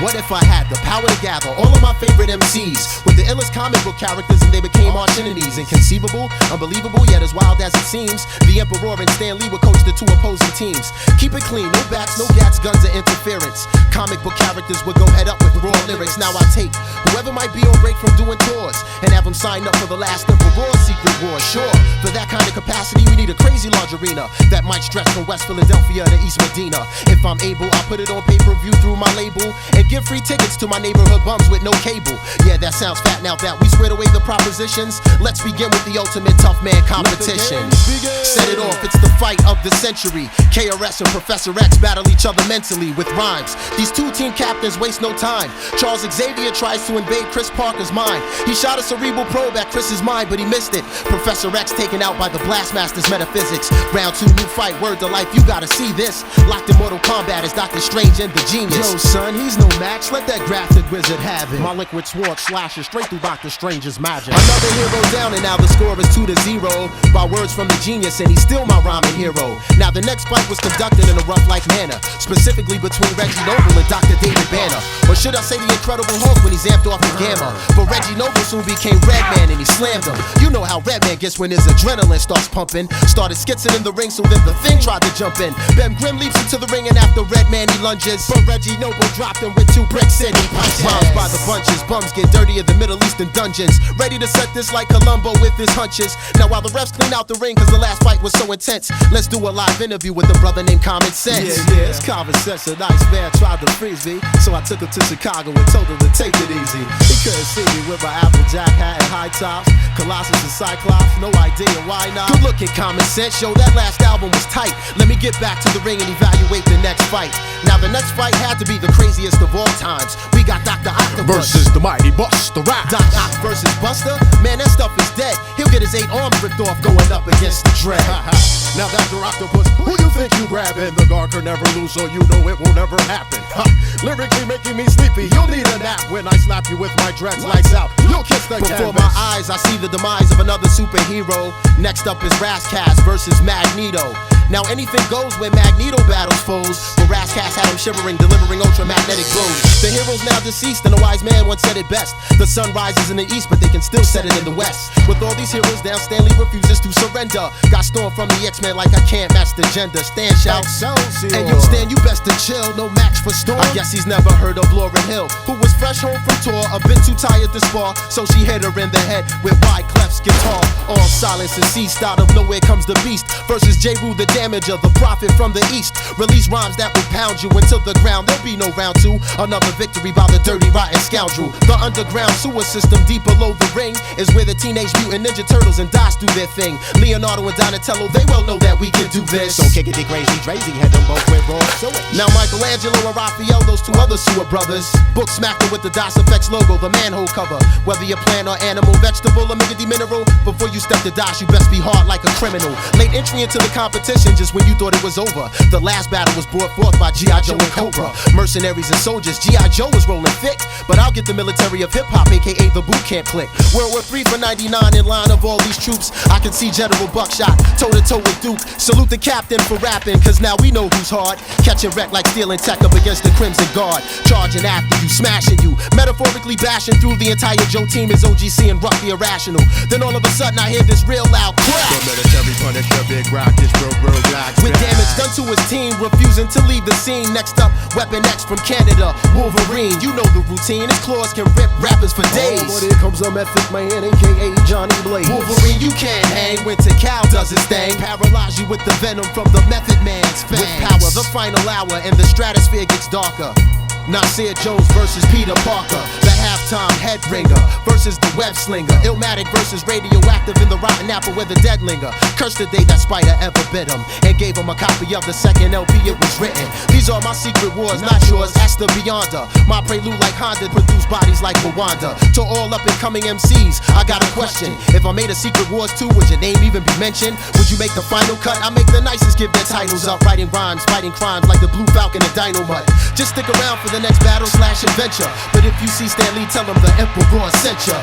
What if I had the power to gather all of my favorite MCs with the illest comic book characters and they became arch enemies? Inconceivable, unbelievable, yet as wild as it seems, the Emperor and Stan Lee would coach the two opposing teams. Keep it clean, no bats, no gats, guns, or interference. Comic book characters would go head up with raw lyrics. Now I take whoever might be on break from doing tours and have them sign up for the last Emperor's Secret War. Sure, for that kind of capacity we need a crazy large arena that might stretch from West Philadelphia to East Medina. If I'm able, I'll put it on pay-per-view through my label and give free tickets to my neighborhood bums with no cable. Yeah, that sounds fat. Now that we squared away the propositions, let's begin with the ultimate tough man competition. Set it off, it's the fight of the century. KRS and Professor X battle each other mentally with rhymes. These two team captains waste no time. Charles Xavier tries to invade Chris Parker's mind. He shot a cerebral probe at Chris's mind, but he missed it. Professor X taken out by the Blastmaster's metaphysics. Round 2, new fight, word to life, you gotta see this. Locked in Mortal Kombat is Dr. Strange and the Genius. Yo son, he's no match, let that graphic wizard have it. My liquid sword slashes straight through Dr. Strange's magic. Another hero down and now the score is 2-0 by words from the Genius, and he's still my rhyming hero. Now the next fight was conducted in a rough-like manner, specifically between Reggie Noble and Dr. David Banner. Or should I say the Incredible Hulk when he's amped off the gamma. But Reggie Noble soon became Redman and he slammed him. You know how Redman gets when his adrenaline starts pumping. Started skitzing in the ring, so then the Thing tried to jump in. Ben Grimm leaps into the ring and after Redman he lunges, but Reggie Noble dropped him with 2 bricks and he punches. Rhymes by the bunches, bums get dirty in the Middle Eastern dungeons. Ready to set this like Columbo with his hunches. Now while the refs clean out the ring cause the last fight was so intense, let's do a live interview with a brother named Common Sense. Yeah, it's Common Sense. A nice man tried to freeze me, so I took him to Chicago and told him to take it easy. He couldn't see me with my Applejack hat and high tops. Colossus and Cyclops, no idea why not. Good looking Common Sense, yo, that last album was tight. Let me get back to the ring and evaluate the next fight. Now the next fight had to be the craziest of all times. We got Dr. Octopus versus the mighty Buster Rap. Doc Ock versus Buster? Man, that stuff is dead. He'll get his 8 arms ripped off going up against the Dread. Now Dr. Octopus, who you think you grabbing? The guard can never lose, so you know it will never happen. Lyrically making me sleepy, you'll need a nap when I slap you with my dreads. Lights out, you'll kiss the Before canvas. my eyes, I see the demise of another superhero. Next up is Rascas versus Magneto. Now anything goes when Magneto battles foes, but Rascas had him shivering, delivering ultramagnetic blows. The hero's now deceased and a wise man once said it best. The sun rises in the east, but they can still set it in the west. With all these heroes down, Stan Lee refuses to surrender. Got Storm from the X-Men like I can't match the gender. Stan shouts, and yo Stan, you best to chill, no match for Storm. I guess he's never heard of Lauryn Hill, who was fresh home from tour, a bit too tired to spar, so she hit her in the head with Wyclef's guitar. All silence and ceased, out of nowhere comes the beast versus J. Rue the Damager, the prophet from the east. Release rhymes that will pound you into the ground. There'll be no round 2, another victory by the dirty rotten scoundrel. The underground sewer system deep below the ring is where the Teenage Mutant Ninja Turtles and DOS do their thing. Leonardo and Donatello, they well know that we can do this. So kick it, the crazy Drazy, had them both with raw suet. Now Michelangelo and Raphael, those 2 other sewer brothers, book smacked them with the DOS Effects logo, the manhole cover. Whether you're plant or animal, vegetable or miggity mineral, before you step to DOS you best be hard like a criminal. Late entry into the competition just when you thought it was over. The last battle was brought forth by G.I. Joe and Cobra. Mercenaries and soldiers, G.I. Joe was rolling thick, but I'll get the military of hip-hop, aka the boot camp clique. World War III for 99 in line of all these troops. I can see General Buckshot toe-to-toe with Duke. Salute the captain for rapping, cause now we know who's hard. Catching wreck like stealing tech up against the Crimson Guard. Charging after you, smashing you, metaphorically bashing through the entire Joe team is OGC and roughly irrational. Then all of a sudden I hear this real loud crack. The military Punisher, Big Rock is real black. With damage done to his team, refusing to leave the scene. Next up, Weapon X from Canada, Wolverine. You know the routine, his claws can rip rappers for days. Oh, but here comes a Method Man, aka Johnny Blaze. Wolverine, you can't hang. Winter Cow does his thing. Paralyze you with the venom from the Method Man's fangs. With power, the final hour, and the stratosphere gets darker. Nasir Jones versus Peter Parker, the halftime head ringer versus the web slinger. Illmatic versus radioactive in the rotten apple where the dead linger. Cursed the day that Spider ever bit him and gave him a copy of the second LP it was written. These are my secret wars, not yours. Ask the Beyonder. My prelude like Honda produced bodies like Rwanda. To all up and coming MCs, I got a question. If I made a Secret Wars 2, would your name even be mentioned? Would you make the final cut? I make the nicest give their titles up. Writing rhymes, fighting crimes like the Blue Falcon and Dino Mutt. Just stick around for the next battle / adventure. But if you see Stan Lee, tell him the Emperor sent ya.